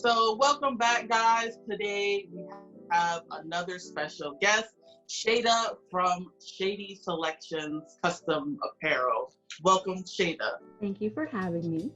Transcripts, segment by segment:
So welcome back, guys. Today we have another special guest, Shaida from Shady Selections Custom Apparel. Welcome, Shaida. Thank you for having me.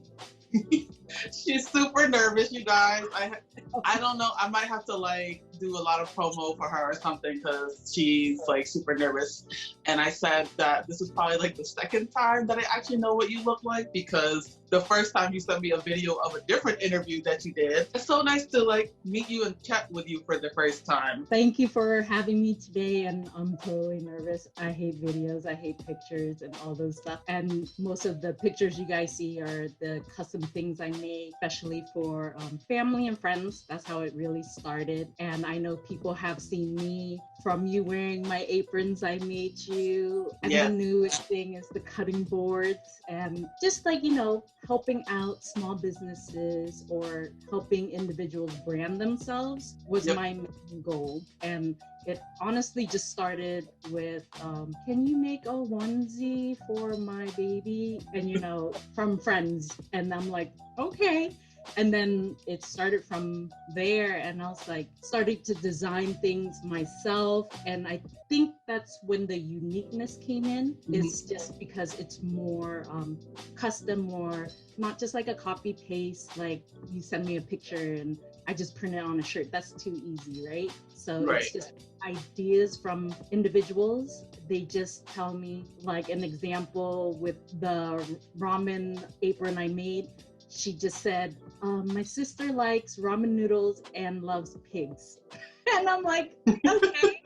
She's super nervous, you guys. I don't know. I might have to do a lot of promo for her or something because she's super nervous. And I said that this is probably the second time that I actually know what you look like, because the first time you sent me a video of a different interview that you did. It's so nice to meet you and chat with you for the first time. Thank you for having me today, and I'm totally nervous. I hate videos, I hate pictures and all those stuff. And most of the pictures you guys see are the custom things I made, especially for family and friends. That's how it really started. And I know people have seen me from you wearing my aprons I made you. And the newest thing is the cutting boards, and just helping out small businesses or helping individuals brand themselves was my main goal. And it honestly just started with, can you make a onesie for my baby? And from friends. And I'm like, okay. And then it started from there, and I was started to design things myself. And I think that's when the uniqueness came in. It's just because it's more custom, more not just a copy paste, you send me a picture and I just print it on a shirt. That's too easy, right? So it's just ideas from individuals. They just tell me, an example with the ramen apron I made. She just said, my sister likes ramen noodles and loves pigs. And I'm like, okay.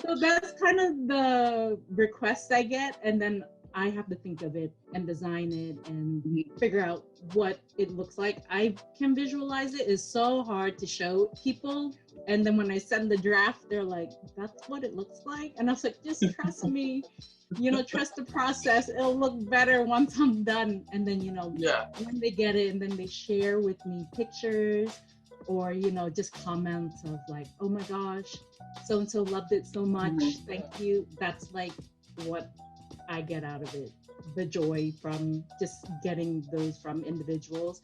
So that's kind of the requests I get. And then I have to think of it and design it and figure out what it looks like. I can visualize it. It's so hard to show people. And then when I send the draft, they're like, that's what it looks like. And I was like, just trust me. Trust the process. It'll look better once I'm done. And then, when they get it and then they share with me pictures or, just comments of oh my gosh, so-and-so loved it so much. Thank you. That's what I get out of it. The joy from just getting those from individuals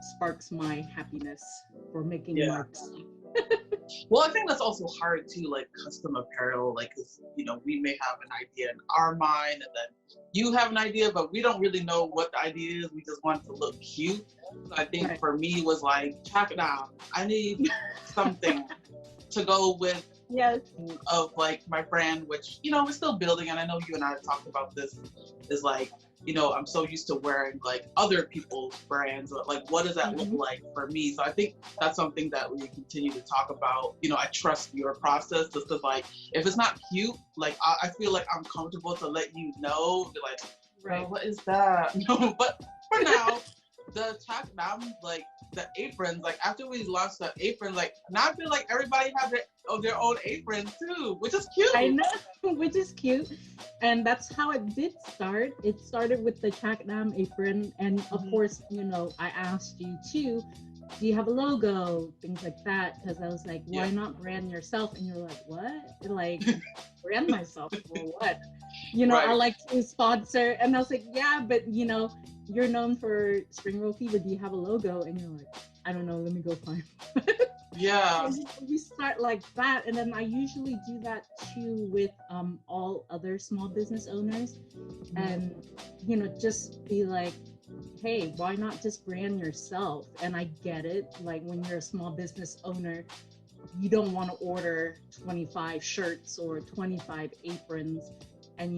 sparks my happiness for making marks. Well, I think that's also hard too, custom apparel, cause we may have an idea in our mind, and then you have an idea, but we don't really know what the idea is. We just want it to look cute. So I think for me was Cha Kdam. I need something to go with of my brand, which we're still building, and I know you and I have talked about this. Is I'm so used to wearing other people's brands, but what does that look like for me? So I think that's something that we continue to talk about. I trust your process, just because if it's not cute, I feel I'm comfortable to let you know, be what is that? But for now, the Cha Kdam, the aprons, after we launched the aprons, now I feel everybody have their own apron too, which is cute. I know, which is cute. And that's how it did start. It started with the Cha Kdam apron. And of course, I asked you too, do you have a logo? Things like that. Because I was like, why not brand yourself? And you're like, what? Brand myself for what? I like to sponsor. And I was like, yeah, but you're known for Spring Roll Fever. Do you have a logo? And you're like, I don't know. Let me go find one. Yeah. We start like that. And then I usually do that too with all other small business owners. And, just be like, hey, why not just brand yourself? And I get it. When you're a small business owner, you don't want to order 25 shirts or 25 aprons. And,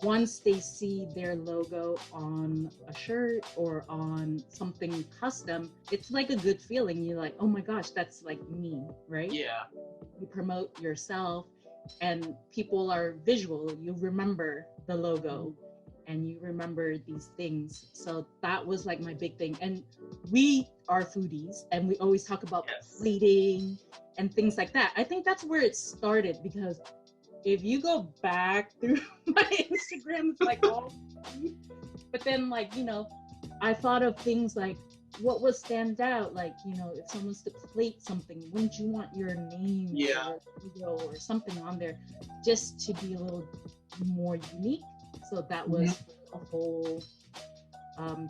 once they see their logo on a shirt or on something custom, it's a good feeling. You're like, oh my gosh, that's me, right? Yeah. You promote yourself and people are visual. You remember the logo and you remember these things. So that was my big thing. And we are foodies and we always talk about plating and things like that. I think that's where it started, because if you go back through my Instagram, it's all, but then I thought of things what would stand out, if someone's to plate something, wouldn't you want your name or something on there just to be a little more unique? So that was a whole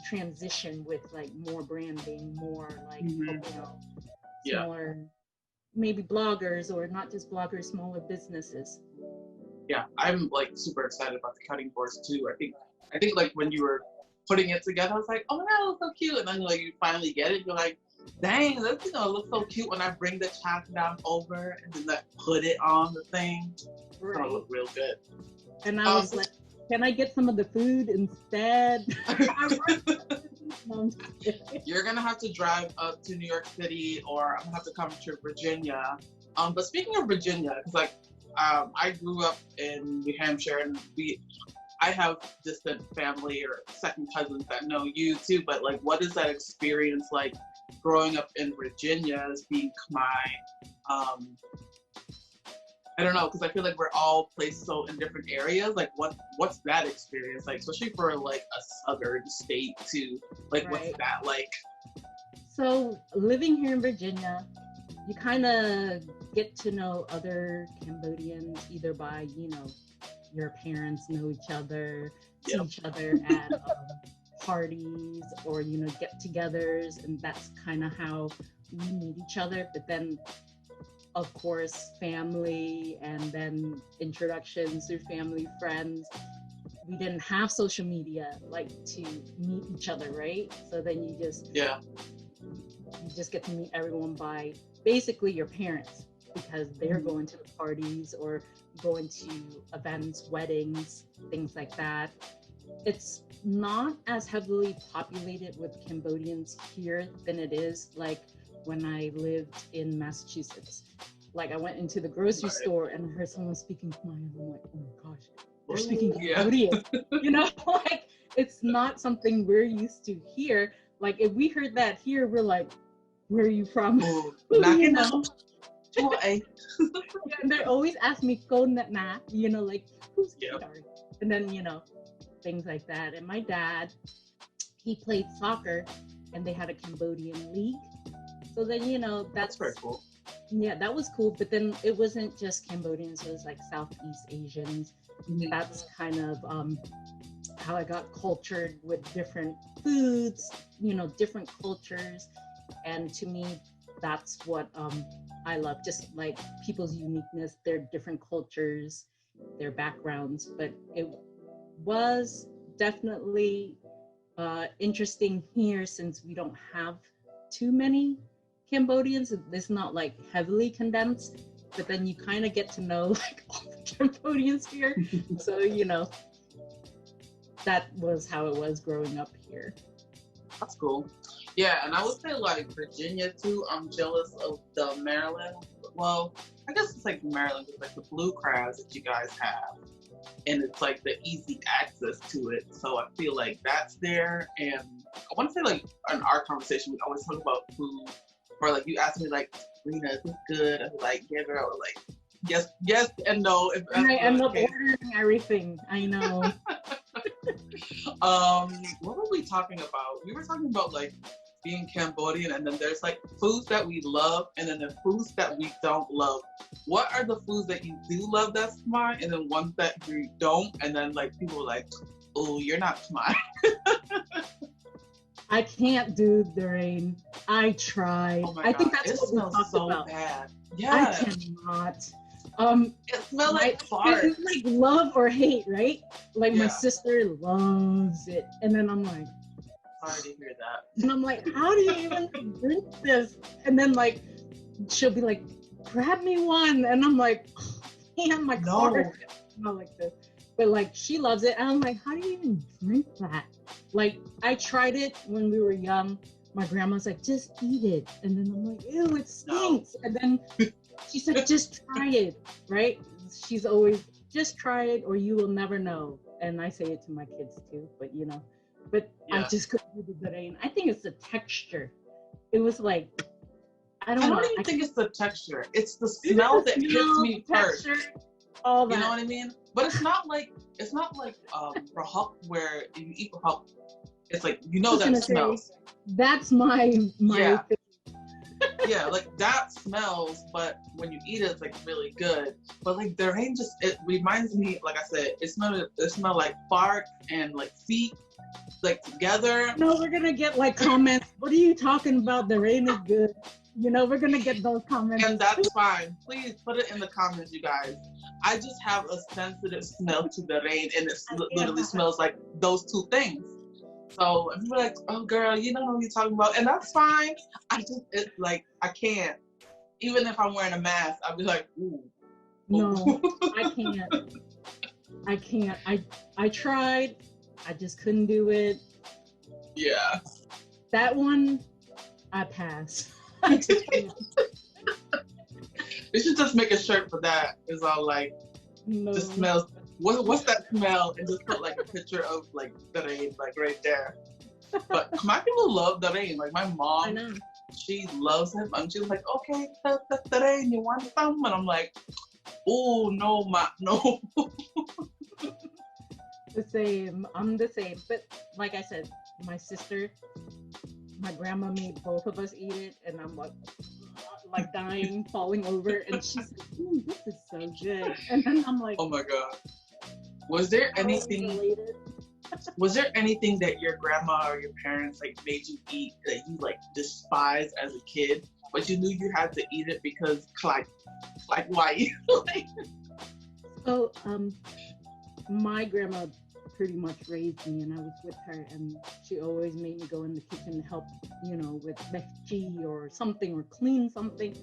transition with like more branding, more like Yeah. smaller, maybe bloggers, or not just bloggers, smaller businesses. Yeah, I'm like super excited about the cutting boards too. I think like when you were putting it together, I was like, oh my god, it looks so cute. And then like you finally get it, you're like, dang, this it looks so cute when I bring the Cha Kdam over and then like put it on the thing. It's gonna look real good. And I was like, can I get some of the food instead? You're gonna have to drive up to New York City, or I'm gonna have to come to Virginia. But speaking of Virginia, because like I grew up in New Hampshire, and I have distant family or second cousins that know you too. But like, what is that experience like growing up in Virginia as being Khmer? I don't know, because I feel like we're all placed so in different areas. Like, what's that experience like, especially for like a southern state too? Like, what's that like? So living here in Virginia, you kind of get to know other Cambodians either by, your parents know each other, see each other at parties or, get-togethers, and that's kind of how we meet each other. But then, of course, family, and then introductions through family, friends. We didn't have social media like to meet each other, right? So then you just get to meet everyone by basically your parents, because they're going to the parties or going to events, weddings, things like that. It's not as heavily populated with Cambodians here than it is like when I lived in Massachusetts. Like I went into the grocery store and I heard someone speaking Khmer, and I'm like, oh my gosh, they're speaking Cambodian. Like it's not something we're used to here. Like if we heard that here, we're like, where are you from? And they always ask me, "Ko nat na," like who's Kitar? And then things like that. And my dad, he played soccer, and they had a Cambodian league. So then that's very cool. Yeah, that was cool. But then it wasn't just Cambodians; it was like Southeast Asians. That's kind of how I got cultured with different foods, different cultures. And to me, that's what I love, just like people's uniqueness, their different cultures, their backgrounds. But it was definitely interesting here, since we don't have too many Cambodians. It's not like heavily condensed, but then you kind of get to know like all the Cambodians here. So, that was how it was growing up here. That's cool. Yeah, and I would say like Virginia too. I'm jealous of the Maryland. Well, I guess it's like Maryland, it's like the blue crabs that you guys have, and it's like the easy access to it. So I feel like that's there. And I want to say like in our conversation, we always talk about food, or like you ask me like, Rena, is this good? I'm like, yeah, girl. Or like, yes, and no. And I end up ordering everything. I know. What were we talking about? We were talking about like being Cambodian, and then there's like foods that we love, and then the foods that we don't love. What are the foods that you do love that's Khmer, and then ones that you don't, and then like people are like, oh, you're not Khmer. I can't do the rain. I tried. Oh my I think God, that's it what we smells talked so about. bad. Yeah. I cannot. It smells like fart. It's like love or hate, right? Like my sister loves it, and then I'm like, sorry to hear that. and I'm like, how do you even drink this? And then like, she'll be like, grab me one, and I'm like, oh, man, my car smell like this. But like, she loves it, and I'm like, how do you even drink that? Like, I tried it when we were young. My grandma's like, just eat it, and then I'm like, ew, it stinks. And then she said, just try it, right? She's always, just try it or you will never know. And I say it to my kids too, but I just couldn't do the rain. I think it's the texture. It was like, I don't even think it's the texture. It's the smell that hits me first. All that. You know what I mean? But it's not like rahok, where if you eat rahok, it's like that smells. That's my thing. Yeah, like that smells, but when you eat it, it's like really good. But like the rain just, it reminds me, like I said, it smelled like bark and like feet like together. No, we're gonna get like comments. What are you talking about? The rain is good. You know, we're gonna get those comments. And that's fine. Please put it in the comments, you guys. I just have a sensitive smell to the rain, and it literally smells like those two things. So if you're like, oh girl, you know what you're talking about, and that's fine. It's like, I can't. Even if I'm wearing a mask, I'll be like, ooh. No, I can't. I can't. I tried. I just couldn't do it. Yeah. That one, I pass. I just can't. We should just make a shirt for that. It's all like, just smells. What's that smell? And just put like a picture of like the rain, like right there. But my people love the rain. Like my mom, she loves it. And she's like, okay, the rain, you want some? And I'm like, oh no, no. The same. I'm the same. But like I said, my sister, my grandma made both of us eat it, and I'm like dying, falling over, and she's like, "Ooh, this is so good." And then I'm like, oh my god. Was there anything that your grandma or your parents like made you eat that you like despised as a kid, but you knew you had to eat it because like why? So my grandma pretty much raised me, and I was with her, and she always made me go in the kitchen to help, you know, with mechchi or something, or clean something.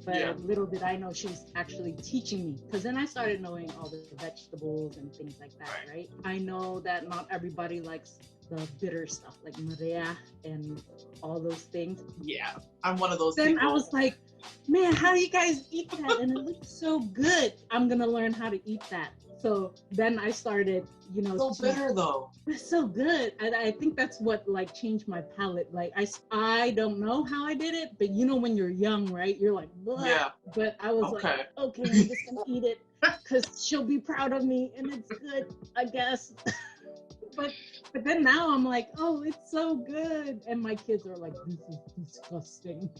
But little did I know she was actually teaching me, because then I started knowing all the vegetables and things like that, right? I know that not everybody likes the bitter stuff like marea and all those things. Yeah, I'm one of those Then people. I was like, man, how do you guys eat that? And it looks so good. I'm gonna learn how to eat that. So then I started, you know, so bitter though. It's so good. I think that's what like changed my palate. Like I don't know how I did it, but you know when you're young, right? You're like, blah. Yeah. But I was like, okay, I'm just gonna eat it because she'll be proud of me, and it's good, I guess. But then now I'm like, oh, it's so good, and my kids are like, this is disgusting.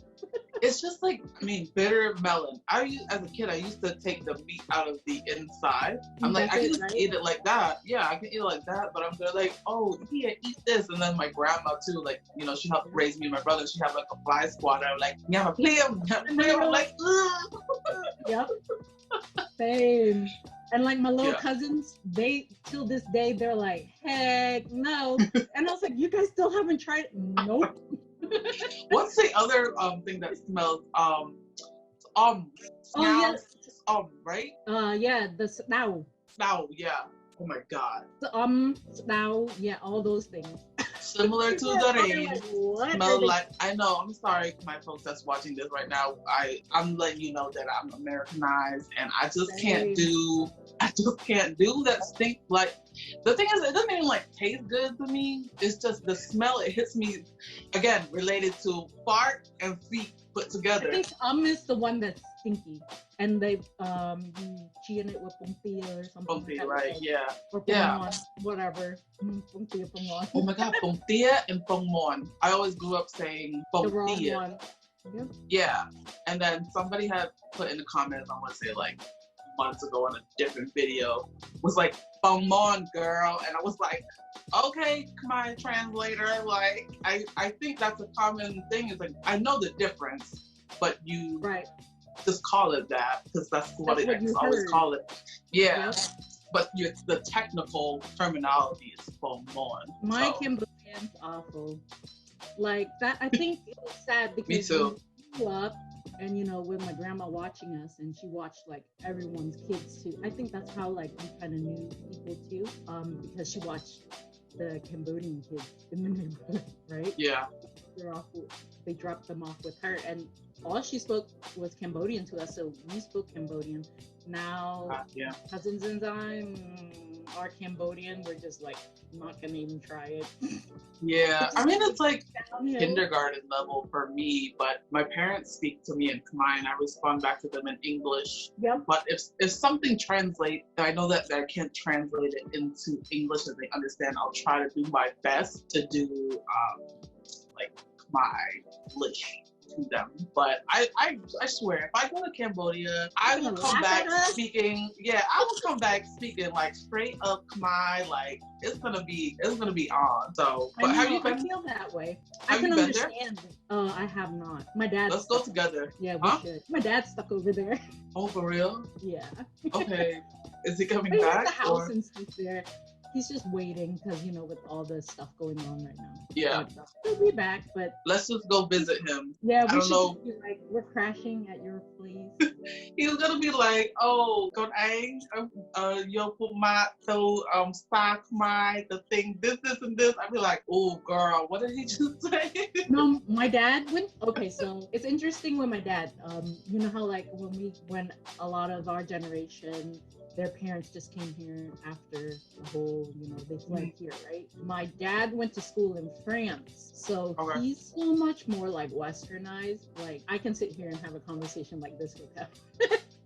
It's just like, I mean, bitter melon. As a kid, I used to take the meat out of the inside. I'm like, I can just eat it like that. Yeah, I can eat it like that, but I'm gonna like, oh, yeah, eat this. And then my grandma too, like, you know, she helped raise me and my brother. She had like a fly swatter. I'm like, yeah, I'm like, ugh. Yep. Same. And like my little cousins, they till this day they're like, heck no. And I was like, you guys still haven't tried it? Nope. What's the other thing that smells right? Yeah, the snow. Snow, yeah. Oh my god. Snow, yeah, all those things. Similar to the rain. Smell like, I know, I'm sorry my folks that's watching this right now. I'm letting you know that I'm Americanized, and I just can't do that stink. Like, the thing is, it doesn't even like taste good to me. It's just the smell, it hits me, again, related to fart and feet put together. I think is the one that's stinky, and they you it with pumpia or something. Pumpia, right? Yeah. Or pongmon, whatever. Pumpia, pongmon. Oh my god, pumpia and pongmon. I always grew up saying pumpia. Yep. Yeah, and then somebody had put in the comments, I want to say like months ago on a different video, was like, pongmon, girl, and I was like, okay, Khmer translator, like, I think that's a common thing. It's like, I know the difference, but you just call it that because that's what I always call it. Yeah. Yep. But the technical terminology is pongmon. My Cambodian's awful. Like that, I think it was sad because me too. We grew up, and you know, with my grandma watching us, and she watched like everyone's kids too. I think that's how like we kind of knew people too, because she watched the Cambodian kids in the neighborhood, right? Yeah. They dropped them off with her, and all she spoke was Cambodian to us, so we spoke Cambodian. Now, cousins and I are Cambodian. We're just like not gonna even try it. Yeah, I mean, it's like kindergarten level for me, but my parents speak to me in Khmer and I respond back to them in English. Yep. But if something translates, I know that I can't translate it into English and they understand, I'll try to do my best to do like Khmer English. to them. But I swear, if I go to Cambodia, I will come back speaking. Yeah, I will come back speaking like straight up Khmer. Like it's gonna be on. So, but have you been? I feel that way. I can understand. I have not. My dad. Let's go together. Yeah, we should. My dad's stuck over there. Oh, for real? Yeah. Okay. Is he coming back? He has a house and stuff there. He's just waiting because, with all the stuff going on right now. Yeah. But, he'll be back, but... Let's just go visit him. Yeah, we should be like, we're crashing at your place. He's going to be like, oh, con anh, yo put my, so, stock my, the thing, this, and this. I'd be like, oh, girl, what did he just say? No, my dad, okay, so it's interesting with my dad. You know how, like, when a lot of our generation, their parents just came here after the whole, they fled here, right? My dad went to school in France, so he's so much more like westernized. Like I can sit here and have a conversation like this with him.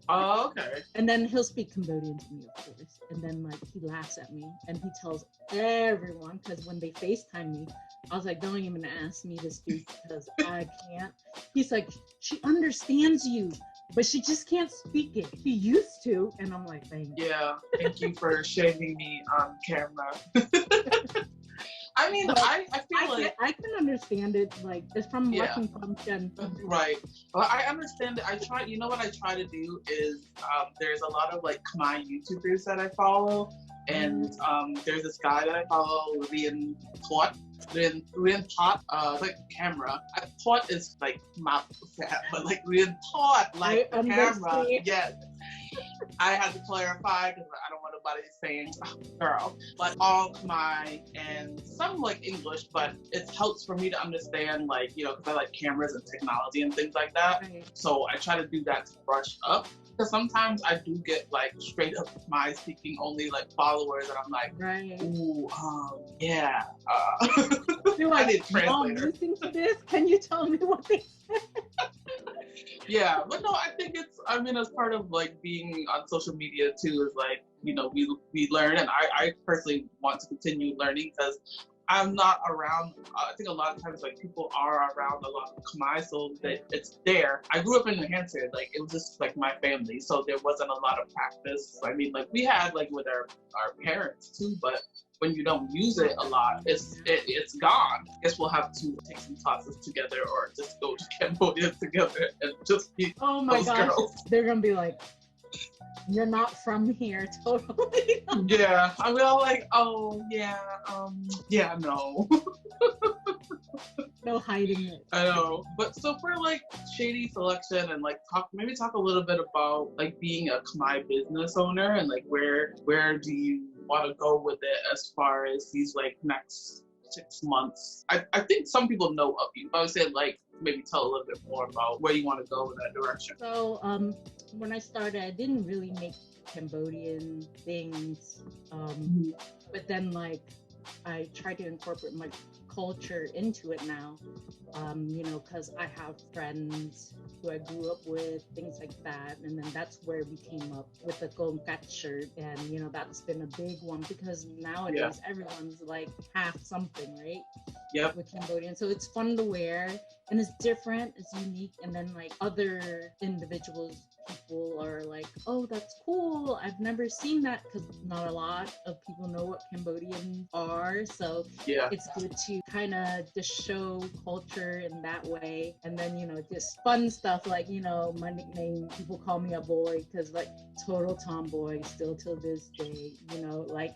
Oh, okay. And then he'll speak Cambodian to me, of course. And then like he laughs at me and he tells everyone, because when they FaceTime me, I was like, don't even ask me to speak because I can't. He's like, she understands you, but she just can't speak it. She used to, and I'm like, thank you. Yeah, thank you for shaming me on camera. I mean, I feel like I can understand it. Like it's from watching function. Right. Well, I understand it. I try. You know what I try to do is there's a lot of like Khmer YouTubers that I follow, and there's this guy that I follow, Rian Pot. Rian Pot, like camera. Pot is like not fat, but like Rian Pot, like the camera. Yes. I had to clarify because I don't want nobody saying, oh, girl, but all Khmer and some like English, but it helps for me to understand, like, because I like cameras and technology and things like that. Right. So I try to do that to brush up. Because sometimes I do get like straight up Khmer speaking only like followers, and I'm like, ooh, yeah. You're like, I need translator. Listening to this, can you tell me what they said? Yeah, but no, I think as part of like being on social media too, is like, we learn, and I personally want to continue learning because I'm not around. I think a lot of times like people are around a lot of Khmer, so that it's there. I grew up in New Hampshire, like it was just like my family, so there wasn't a lot of practice. I mean, like we had like with our parents too, but when you don't use it a lot, it's gone. I guess we'll have to take some classes together or just go to Cambodia together and just be those girls. They're gonna be like, you're not from here, totally. Yeah, I'm all like, oh yeah, no. No hiding it. I know, but so for like Shady Selection and like talk a little bit about like being a Khmer business owner and like where do you want to go with it as far as these like next 6 months? I think some people know of you, but I would say like maybe tell a little bit more about where you want to go in that direction. So when I started, I didn't really make Cambodian things, but then like I try to incorporate my culture into it now, because I have friends who I grew up with, things like that, and then that's where we came up with the Gomkat shirt, and that's been a big one because nowadays everyone's like half something, right? Yep. With Cambodian, so it's fun to wear and it's different, it's unique, and then like other people are like, oh, that's cool, I've never seen that, because not a lot of people know what Cambodians are, so it's good to kind of just show culture in that way. And then just fun stuff like my nickname, people call me a boy because like total tomboy still till this day, like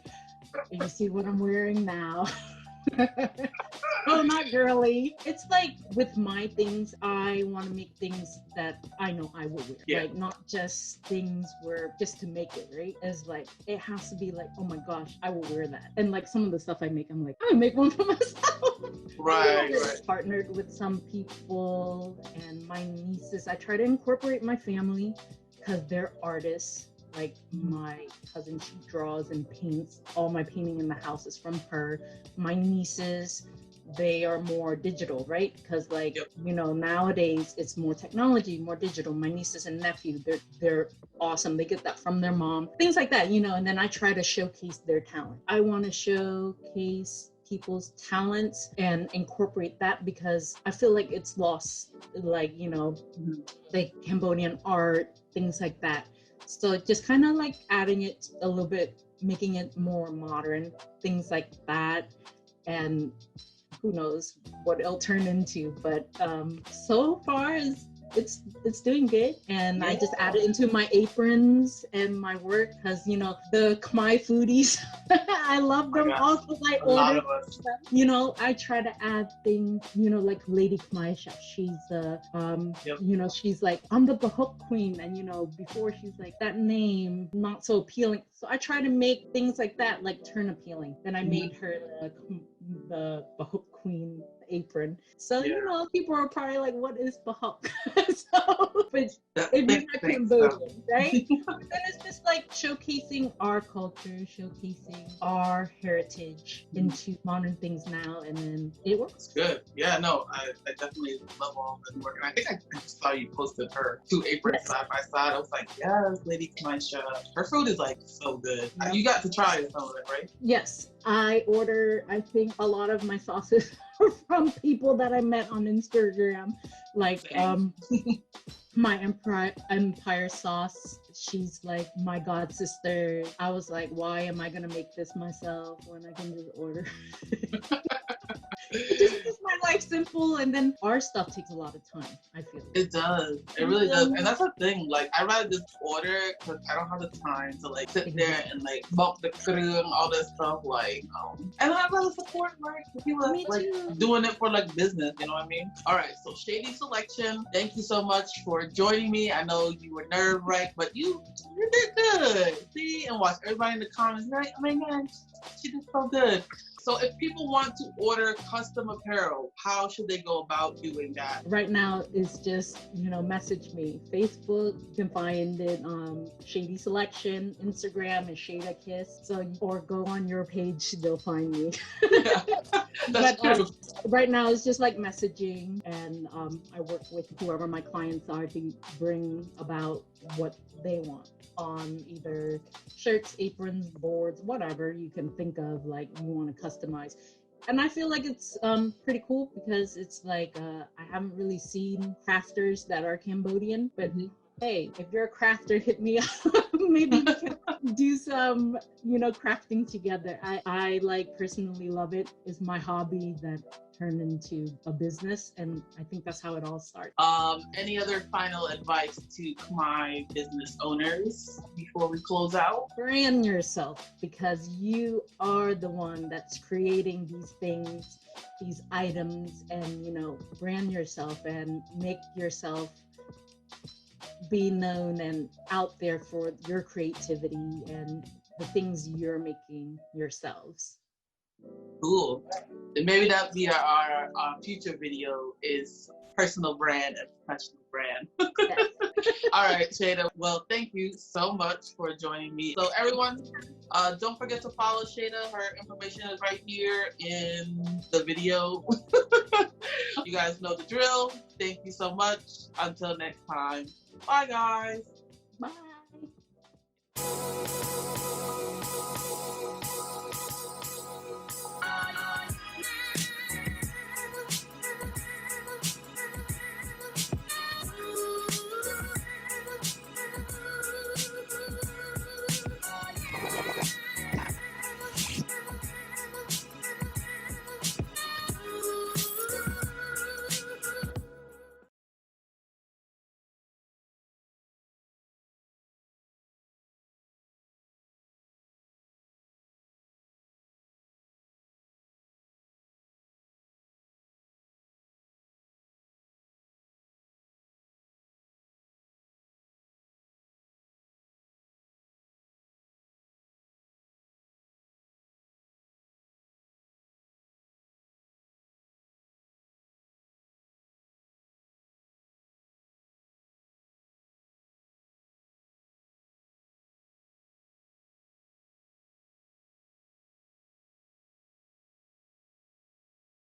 you see what I'm wearing now. Oh, not girly. It's like with my things, I want to make things that I know I will wear. Like not just things where just to make it, right? It's like it has to be like, oh my gosh, I will wear that. And like some of the stuff I make, I'm like, I'm gonna make one for myself. Right. Partnered with some people and my nieces. I try to incorporate my family because they're artists. Like my cousin, she draws and paints. All my painting in the house is from her. My nieces, they are more digital, right? Because like, nowadays it's more technology, more digital. My nieces and nephew, they're awesome. They get that from their mom. Things like that, and then I try to showcase their talent. I want to showcase people's talents and incorporate that, because I feel like it's lost, like, like Cambodian art, things like that. So just kind of like adding it a little bit, making it more modern, things like that. And who knows what it'll turn into, but so far it's doing good. And I just added into my aprons and my work, because the Khmer foodies I love them also. I order, I try to add things, like Lady Khmer Chef, she's she's like, I'm the Bahuk queen, and before she's like, that name not so appealing, so I try to make things like that like turn appealing. Then I made her the Bahuk queen apron. So people are probably like, what is Bahuk? So, but if you're not Cambodian, right? But then it's just like showcasing our culture, showcasing our heritage into modern things now, and then it works. Good. Yeah, no, I definitely love all this work. And I think I just saw you posted her 2 aprons side by side. I was like, yes, Lady Khmer Chef. Her food is like so good. Yep. You got to try some of it, right? Yes. I order, I think, a lot of my sauces from people that I met on Instagram, like my Empire sauce. She's like my god sister. I was like, why am I gonna make this myself when I can just order? It just makes my life simple, and then our stuff takes a lot of time, I feel. It does. It really does. And that's the thing. Like, I'd rather just order, because I don't have the time to like sit there and like bulk the crew and all that stuff. Like, and I'd rather support like the people that's like doing it for like business. You know what I mean? All right. So Shady Selection, thank you so much for joining me. I know you were nerve-wracked, but you did good. See, and watch everybody in the comments. Like, oh my God, she did so good. So if people want to order custom apparel, how should they go about doing that? Right now, it's just, message me. Facebook, you can find it Shady Selection. Instagram is Shaida Kiss. So, or go on your page, they'll find me. Yeah, that's true. Right now, it's just like messaging, and I work with whoever my clients are to bring about what they want on either shirts, aprons, boards, whatever you can think of, like you want to customize. And I feel like it's pretty cool, because it's like I haven't really seen crafters that are Cambodian, but hey, if you're a crafter, hit me up. Maybe we can do some, crafting together. I like personally love it. It's my hobby that turned into a business, and I think that's how it all started. Any other final advice to Khmer business owners before we close out? Brand yourself, because you are the one that's creating these things, these items, and brand yourself and make yourself be known and out there for your creativity and the things you're making yourselves. Cool. And maybe that'll be our future video, is personal brand and professional brand. Yes. All right, Shaida. Well, thank you so much for joining me. So everyone, don't forget to follow Shaida. Her information is right here in the video. You guys know the drill. Thank you so much. Until next time. Bye, guys. Bye.